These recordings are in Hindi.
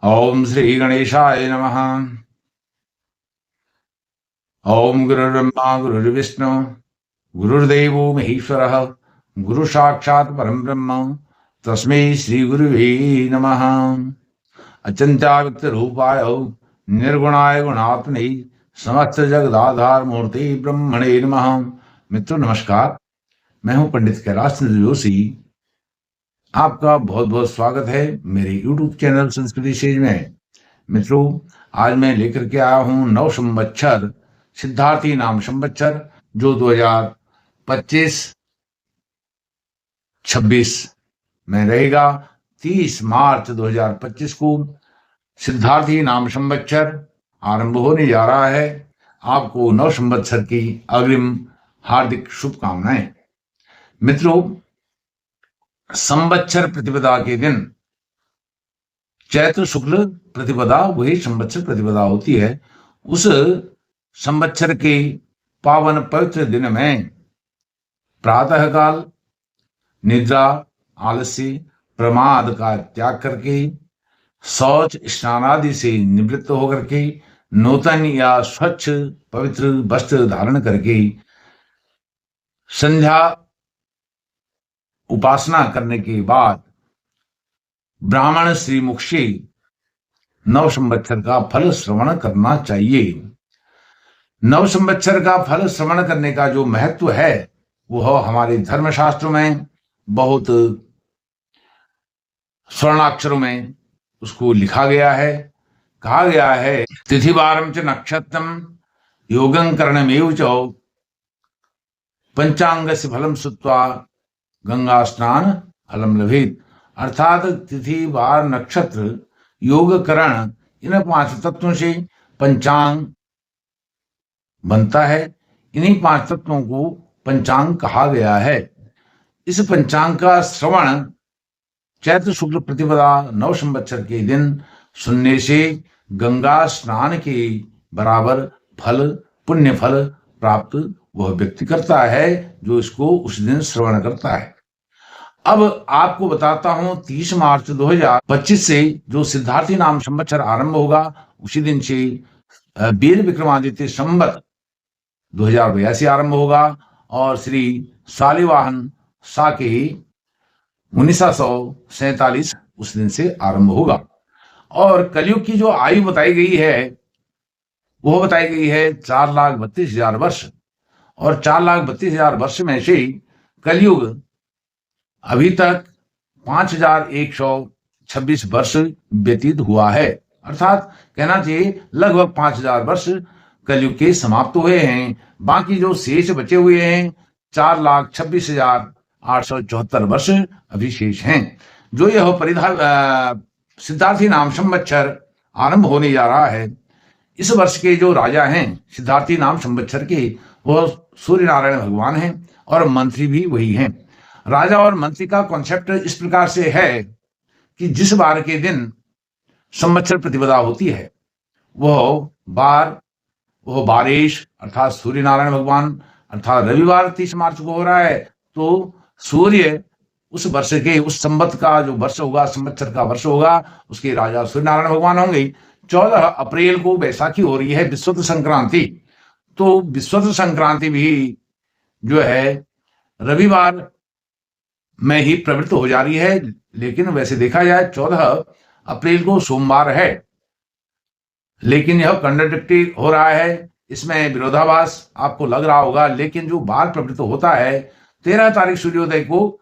ओम श्री गणेशाय नमः। ओम गुरुर्ब्रह्मा गुरुर्विष्णु गुरुर्देवो महेश्वरः गुरु साक्षात् परम ब्रह्म तस्मै श्री गुरुवे नमः। अचिंत्य रूपाय निर्गुणाय गुणात्मने समस्त जगदाधार मूर्ति ब्रह्मणे नमः। मित्रों नमस्कार, मैं हूं पंडित कैलाश चंद्र जोशी। आपका बहुत बहुत स्वागत है मेरे YouTube चैनल संस्कृति सेज में। मित्रों, आज मैं लेकर के आया हूं नव संवत्सर सिद्धार्थी नाम संवत्सर जो 2025-26 में रहेगा। 30 मार्च 2025 को सिद्धार्थी नाम संवत्सर आरंभ होने जा रहा है। आपको नव संवत्सर की अग्रिम हार्दिक शुभकामनाएं। मित्रों, संवत्सर प्रतिपदा के दिन चैत्र शुक्ल प्रतिपदा वही संवत्सर प्रतिपदा होती है। उस संवत्सर के पावन पवित्र दिन में प्रातः काल निद्रा आलस्य प्रमाद का त्याग करके शौच स्नान आदि से निवृत्त होकर के नूतन या स्वच्छ पवित्र वस्त्र धारण करके संध्या उपासना करने के बाद ब्राह्मण श्री मुख से नव संवत्सर का फल श्रवण करना चाहिए। नव संवत्सर का फल श्रवण करने का जो महत्व है वह हमारे धर्मशास्त्रों में बहुत स्वर्णाक्षरों में उसको लिखा गया है। कहा गया है, तिथिवारम च नक्षत्रम योगं करणमेव च पंचांगस्य फलम सुत्वा गंगा स्नान फलम लभेत। अर्थात तिथि वार नक्षत्र योग करण इन 5 तत्वों से पंचांग बनता है। इन्हीं 5 तत्वों को पंचांग कहा गया है। इस पंचांग का श्रवण चैत्र शुक्ल प्रतिपदा नव संवत्सर के दिन सुनने से गंगा स्नान के बराबर फल पुण्य फल प्राप्त वह व्यक्ति करता है जो इसको उस दिन श्रवण करता है। अब आपको बताता हूं 30 मार्च 2025 से जो सिद्धार्थी नाम संवत्सर आरंभ होगा, उसी दिन से वीर विक्रमादित्य संवत 2082 आरंभ होगा और श्री शालिवाहन साके 1947 उस दिन से आरंभ होगा। और कलयुग की जो आयु बताई गई है वह बताई गई है 4,32,000 वर्ष। और 4,32,000 वर्ष में से कलयुग अभी तक 5,126 वर्ष व्यतीत हुआ है। अर्थात कहना चाहिए लगभग 5,000 वर्ष कलयुग के समाप्त हुए हैं। बाकी जो शेष बचे हुए हैं 4,26,874 वर्ष अभी शेष हैं। जो यह सिद्धार्थी नाम संवत्सर आरंभ होने जा रहा है, इस वर्ष के जो राजा हैं सिद्धार्थी नाम संवत्सर के, वह सूर्य नारायण भगवान हैं और मंत्री भी वही हैं। राजा और मंत्री का कॉन्सेप्ट इस प्रकार से है कि जिस बार के दिन संवत्सर प्रतिपदा होती है वह बारेश अर्थात सूर्य नारायण भगवान अर्थात रविवार 30 मार्च को हो रहा है, तो सूर्य उस वर्ष के उस संवत का जो वर्ष होगा, संवत्सर का वर्ष होगा, उसके राजा सूर्य नारायण भगवान होंगे। 14 अप्रैल को बैसाखी हो रही है, विश्वत संक्रांति। तो विश्वत संक्रांति भी जो है रविवार में ही प्रवृत्त हो जा रही है, लेकिन वैसे देखा जाए 14 अप्रैल को सोमवार है, लेकिन यह कंट्राडिक्टरी हो रहा है। इसमें विरोधाभास आपको लग रहा होगा, लेकिन जो बार प्रवृत्त होता है 13 तारीख सूर्योदय को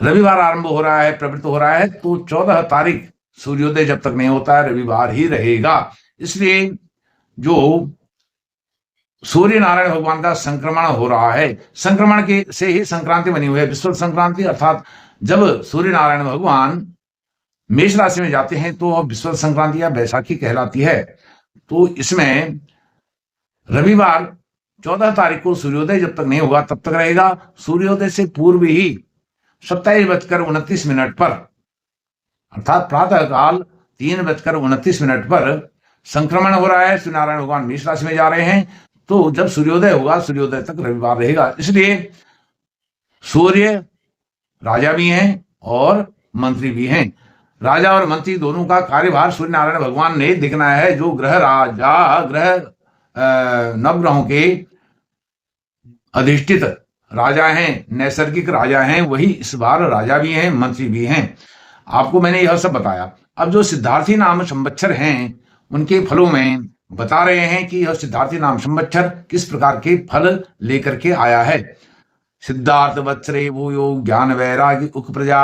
रविवार आरंभ हो रहा है, प्रवृत्त हो रहा है, तो 14 तारीख सूर्योदय जब तक नहीं होता है रविवार ही रहेगा। इसलिए जो सूर्य नारायण भगवान का संक्रमण हो रहा है, संक्रमण के से ही संक्रांति बनी हुई है, विश्व संक्रांति। अर्थात जब सूर्य नारायण भगवान मेष राशि में जाते हैं तो विश्व संक्रांति या बैसाखी कहलाती है। तो इसमें रविवार 14 तारीख को सूर्योदय जब तक नहीं होगा तब तक रहेगा। सूर्योदय से पूर्व ही 27:29 पर अर्थात प्रातः काल 3:29 पर संक्रमण हो रहा है। सूर्य नारायण भगवान मेष राशि में जा रहे हैं, तो जब सूर्योदय होगा सूर्योदय तक रविवार रहेगा। इसलिए सूर्य राजा भी हैं और मंत्री भी हैं। राजा और मंत्री दोनों का कार्यभार सूर्य नारायण भगवान ने देखना है। जो ग्रह राजा ग्रह नवग्रहों के अधिष्ठित राजा हैं, नैसर्गिक राजा हैं, वही इस बार राजा भी हैं, मंत्री भी हैं। आपको मैंने यह सब बताया। अब जो सिद्धार्थी नाम संवत्सर हैं, उनके फलों में बता रहे हैं कि यह सिद्धार्थी नाम संवत्सर किस प्रकार के फल लेकर के आया है। सिद्धार्थ वत्सरे भूयो ज्ञान वैराग्य उक प्रजा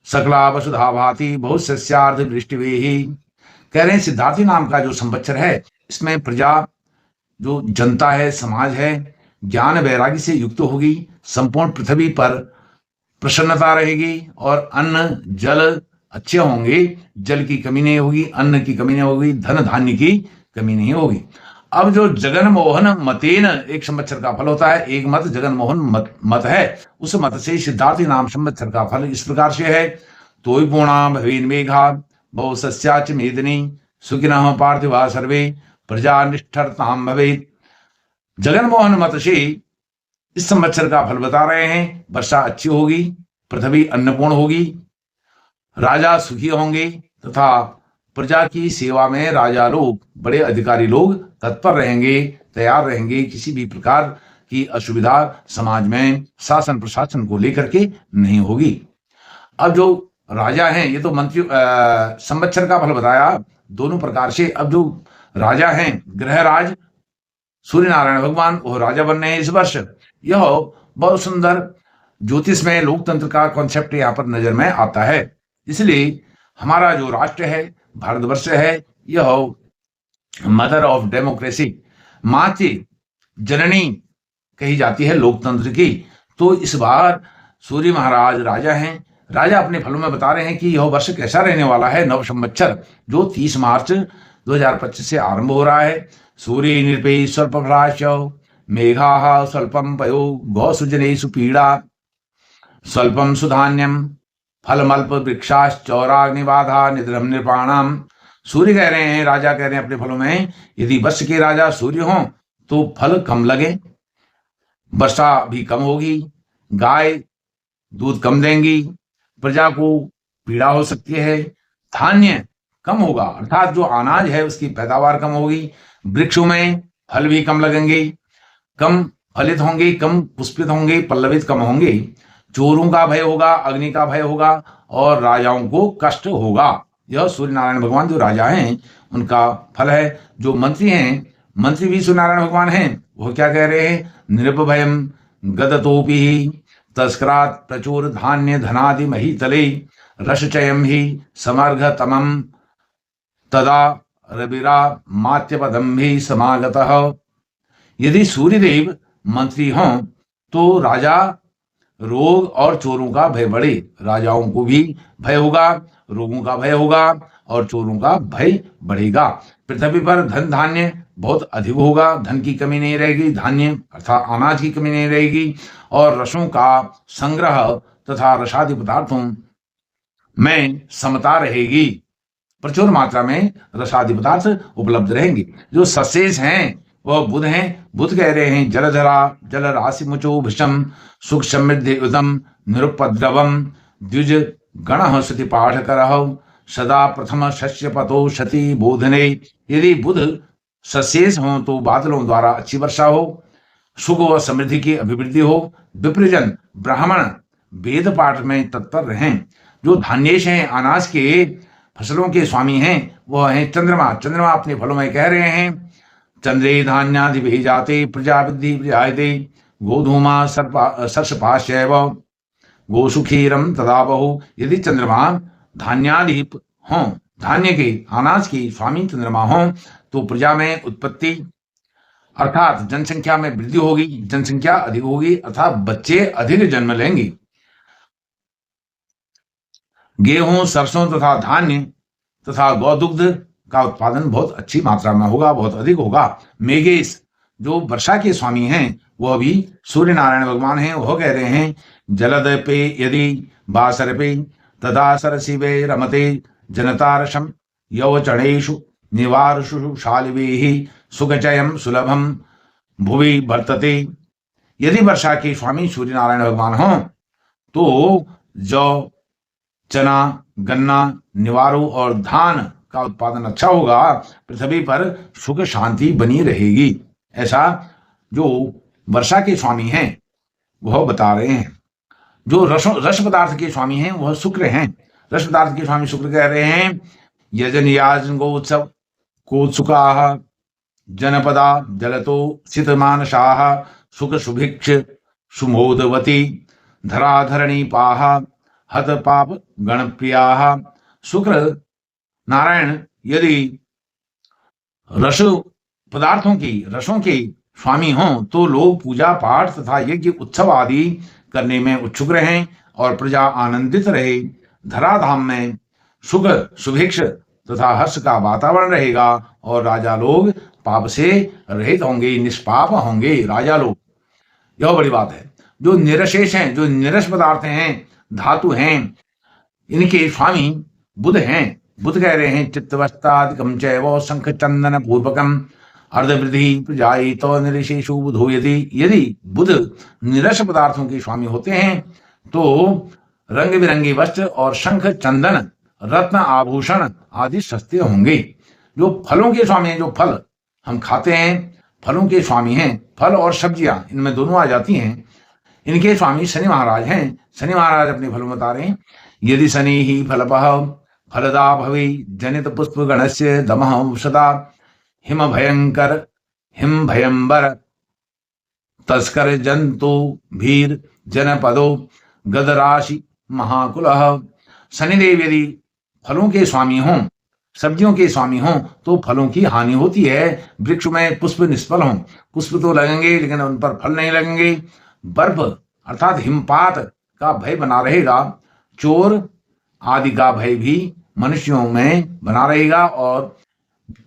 सकला वसुधा भाति बहुत सस्यार्थ वृष्टिवेही। कह रहे हैं सिद्धार्थी नाम का जो संवत्सर है, इसमें प्रजा जो जनता है, समाज है, ज्ञान वैराग्य से युक्त होगी। संपूर्ण पृथ्वी पर प्रसन्नता रहेगी और अन्न जल अच्छे होंगे, जल की कमी नहीं होगी, अन्न की कमी नहीं होगी, धन धान्य की कमी नहीं होगी। अब जो जगन मोहन मतेन एक संवत्सर का फल होता है, एक मत जगन मोहन मत है, उस मत से सिद्धार्थी नाम संवत्सर का फल इस प्रकार से है। तोय पूर्णा भवेन मेघा बहु सस्याच मेदिनी सुखिनः पार्थिवा सर्वे प्रजा निष्ठरताम भवेत्। जगन मोहन मत से इस संवत्सर का फल बता रहे हैं। वर्षा अच्छी होगी, पृथ्वी अन्नपूर्ण होगी, राजा सुखी होंगे तथा प्रजा की सेवा में राजा लोग, बड़े अधिकारी लोग तत्पर रहेंगे, तैयार रहेंगे। किसी भी प्रकार की असुविधा समाज में शासन प्रशासन को लेकर के नहीं होगी। अब जो राजा हैं, ये तो मंत्री संवत्सर का फल बताया दोनों प्रकार से। अब जो राजा हैं, ग्रहराज सूर्य नारायण भगवान, वो राजा बनने हैं इस वर्ष। यह बहुत सुंदर ज्योतिष में लोकतंत्र का कॉन्सेप्ट यहाँ पर नजर में आता है। इसलिए हमारा जो राष्ट्र है, भारतवर्ष है, यह मदर ऑफ डेमोक्रेसी, मातृ जननी कही जाती है लोकतंत्र की। तो इस बार सूर्य महाराज राजा हैं। राजा अपने फलों में बता रहे हैं कि यह वर्ष कैसा रहने वाला है। नव संवत्सर जो 30 मार्च 2025 से आरंभ हो रहा है। सूर्य निरपे स्वल्प फलाश मेघा स्वल्पम पयो गौसुजनेषु पीड़ा स्वल्पम सुधान्यम फलमल्प वृक्षाश्चौराग्निबाधा निद्रम निर्पाणाम। सूर्य कह रहे हैं, राजा कह रहे हैं अपने फलों में, यदि वर्ष के राजा सूर्य हों तो फल कम लगे, वर्षा भी कम होगी, गाय दूध कम देंगी, प्रजा को पीड़ा हो सकती है, धान्य कम होगा अर्थात जो अनाज है उसकी पैदावार कम होगी, वृक्षों में फल भी कम लगेंगे, कम फलित होंगे, कम पुष्पित होंगे, पल्लवित कम होंगे, चोरों का भय होगा, अग्नि का भय होगा और राजाओं को कष्ट होगा। यह सूर्य नारायण भगवान जो राजा हैं उनका फल है। जो मंत्री हैं, मंत्री भी सूर्य नारायण भगवान हैं। वो क्या कह रहे हैं, निर्भयम गदतोपि तस्करात प्रचुर धान्य धनादि महीतले रसचयम ही समर्घतमम तदा रविरा मात्यपदम भी समागतः। यदि सूर्यदेव मंत्री हों तो राजा रोग और चोरों का भय बढ़े, राजाओं को भी भय होगा, रोगों का भय होगा और चोरों का भय बढ़ेगा। पृथ्वी पर धन धान्य बहुत अधिक होगा, धन की कमी नहीं रहेगी, धान्य अर्थात अनाज की कमी नहीं रहेगी और रसों का संग्रह तथा रसादि पदार्थों में समता रहेगी, प्रचुर मात्रा में रसादि पदार्थ उपलब्ध रहेंगे। जो सशेष हैं वह बुध हैं। बुध कह रहे हैं जलधरा जल राशि मुचो भृशम सुख समृद्धि उदम निरुपद्रवम द्विज गण सति पाठ करह सदा प्रथम शस्य पतो सती बोधने। यदि बुध सशेष हो तो बादलों द्वारा अच्छी वर्षा हो, सुख व समृद्धि की अभिवृद्धि हो, विप्रजन ब्राह्मण वेद पाठ में तत्पर रहें। जो धान्येश हैं, अनाज के फसलों के स्वामी हैं, वह हैं चंद्रमा। चंद्रमा अपने फलों में कह रहे हैं चंद्रे धान्यादि भी जाते प्रजावृद्धि प्रजायते गोधूमा सर्षपाश्चैव गोसुखीरम तदा बहु। यदि चंद्रमा धान्यादि हों, धान्य के अनाज के स्वामी चंद्रमा हों तो प्रजा में उत्पत्ति अर्थात जनसंख्या में वृद्धि होगी, जनसंख्या अधिक होगी अर्थात बच्चे अधिक जन्म लेंगे। गेहूं सरसों तथा धान्य तथा गौदुग्ध का उत्पादन बहुत अच्छी मात्रा में होगा, बहुत अधिक होगा। मेघेश जो वर्षा के स्वामी हैं वह भी सूर्य नारायण भगवान हैं। वह कह रहे हैं जलद पे यदि बासरपे तदा सरसिवे रमते जनतारसम यौचणेषु निवारुषु शालिवेहि सुखचयम सुलभम भुवि वर्तते। यदि वर्षा के स्वामी सूर्य नारायण भगवान हों तो जौ चना, गन्ना, निवारो और धान का उत्पादन अच्छा होगा, पृथ्वी पर सुख शांति बनी रहेगी। ऐसा जो वर्षा के स्वामी हैं वह बता रहे हैं। जो रस पदार्थ के स्वामी हैं वह शुक्र हैं। रस पदार्थ के स्वामी शुक्र कह रहे हैं, यजन याजन गो उत्सव कोत्सुका जनपदा जलतो शीतमानसाः सुख सुभिक्ष सुमोदवती धराधरणी पाहा हत पाप गणप्रियाः। शुक्र नारायण यदि रस पदार्थों की रसों के स्वामी हों तो लोग पूजा पाठ तथा यज्ञ उत्सव आदि करने में उत्सुक रहें और प्रजा आनंदित रहे। धराधाम में सुख सुभिक्ष तथा हर्ष का वातावरण रहेगा और राजा लोग पाप से रहित होंगे, निष्पाप होंगे राजा लोग। यह बड़ी बात है। जो निरशेष हैं, जो निरस पदार्थ हैं, धातु हैं, इनके स्वामी बुध हैं। बुध कह रहे हैं, चित्तवस्थादिकम चैव शंख चंदन पूर्वकम अर्धवृद्धि प्रजाई तो निरशेषु बुधो। यदि बुध निरस पदार्थों के स्वामी होते हैं तो रंग बिरंगे वस्त्र और शंख चंदन रत्न आभूषण आदि सस्ते होंगे। जो फलों के स्वामी हैं, जो फल हम खाते हैं, फलों के स्वामी हैं, फल और सब्जियां इनमें दोनों आ जाती हैं, इनके स्वामी शनि महाराज हैं। शनि महाराज अपने फलों में बता रहे हैं, यदि शनि ही फलपः फलदा भवे जनित पुष्प गणस्य दमः सदा हिम भयंबर तस्कर जंतु भीर जनपदो गदराशि महाकुलः। शनिदेव यदि फलों के स्वामी हों, सब्जियों के स्वामी हों तो फलों की हानि होती है। वृक्ष में पुष्प निष्फल हों, पुष्प तो लगेंगे लेकिन उन पर फल नहीं लगेंगे। बर्फ अर्थात हिमपात का भय बना रहेगा। चोर आदि का भय भी मनुष्यों में बना रहेगा और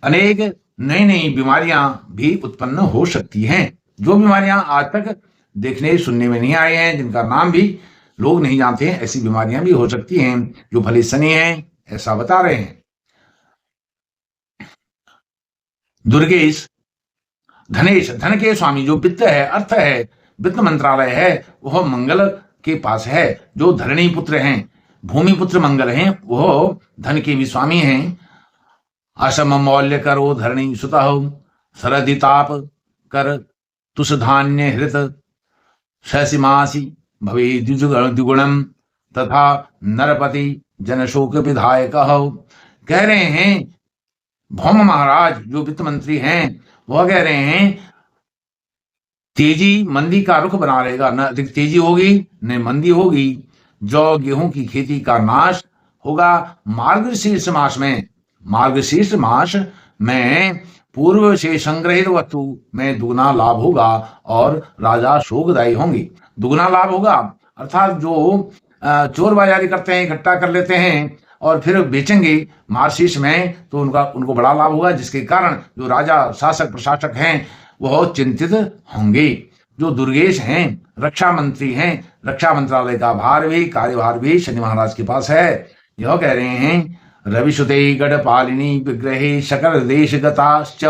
अनेक नई नई बीमारियां भी उत्पन्न हो सकती हैं। जो बीमारियां आज तक देखने सुनने में नहीं आए हैं, जिनका नाम भी लोग नहीं जानते हैं, ऐसी बीमारियां भी हो सकती हैं जो फली शनि हैं, ऐसा बता रहे हैं। दुर्गेश धनेश, धन के स्वामी जो वित्त है, अर्थ है, वित्त मंत्रालय है, वह मंगल के पास है। जो धरणी पुत्र हैं, भूमि पुत्र मंगल हैं, वह धन के भी स्वामी हैं। असम मौल्य करो धरणी सुतः सरदिताप कर तुष धान्य हृत शशिमासी भवे द्विगुणम तथा नरपति जनशोक विधायक। कह रहे हैं भौम महाराज जो वित्त मंत्री हैं, वह कह रहे हैं तेजी मंदी का रुख बना रहेगा। न अधिक तेजी होगी न मंदी होगी। जौ गेहूं की खेती का नाश होगा। मार्गशीर्ष मास में पूर्व से संग्रहित वस्तु में दुगना लाभ होगा और राजा शोकदायी होंगे। दुगना लाभ होगा अर्थात जो चोर बाजारी करते हैं, इकट्ठा कर लेते हैं और फिर बेचेंगे मार्गशीर्ष में, तो उनको बड़ा लाभ होगा, जिसके कारण जो राजा शासक प्रशासक हैं वह चिंतित होंगे। जो दुर्गेश हैं, रक्षा मंत्री हैं, रक्षा मंत्रालय का कार्यभार भी शनि महाराज के पास है। यह कह रहे हैं रविसुते गढ़पालिनी विग्रहे सकल देश गताश्च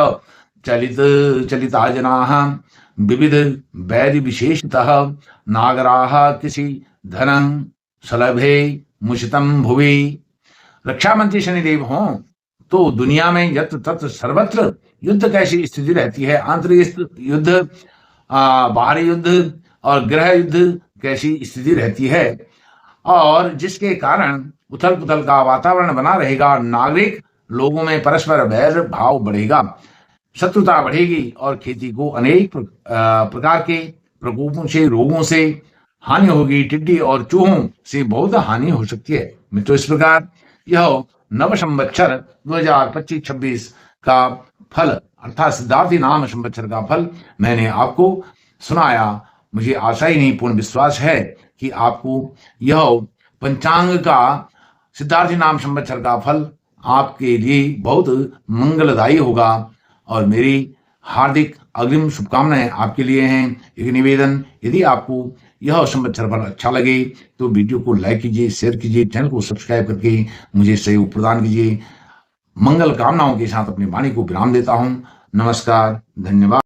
चलिता जनाः विविध वैधि विशेषतः नागराः किसी धनं सलभे मुषितम भुवि। रक्षा मंत्री शनिदेव हों तो दुनिया में यत्र तत्र सर्वत्र युद्ध कैसी स्थिति रहती है, आंतरिक युद्ध, बाहरी युद्ध और गृह युद्ध कैसी स्थिति रहती है, और जिसके कारण उथल पुथल का वातावरण बना रहेगा। नागरिक लोगों में परस्पर वैर भाव बढ़ेगा, शत्रुता बढ़ेगी और खेती को अनेक प्रकार के प्रकोपों से, रोगों से हानि होगी। टिड्डी और चूहों से बहुत हानि हो सकती है। मित्रों, इस प्रकार यह नव संवत्सर 2025-26 का फल अर्थात सिद्धार्थी नाम संवत्सर का फल मैंने आपको सुनाया। मुझे आशा ही नहीं, पूर्ण विश्वास है कि आपको यह पंचांग का सिद्धार्थी नाम संवत्सर का फल आपके लिए बहुत मंगलदायी होगा और मेरी हार्दिक अग्रिम शुभकामनाएं आपके लिए हैं। एक निवेदन, यदि आपको यह संवत्सर फल अच्छा लगे तो वीडियो को लाइक कीजिए, शेयर कीजिए, चैनल को सब्सक्राइब करके मुझे सहयोग प्रदान कीजिए। मंगल कामनाओं के साथ अपनी वाणी को विराम देता हूं। नमस्कार, धन्यवाद।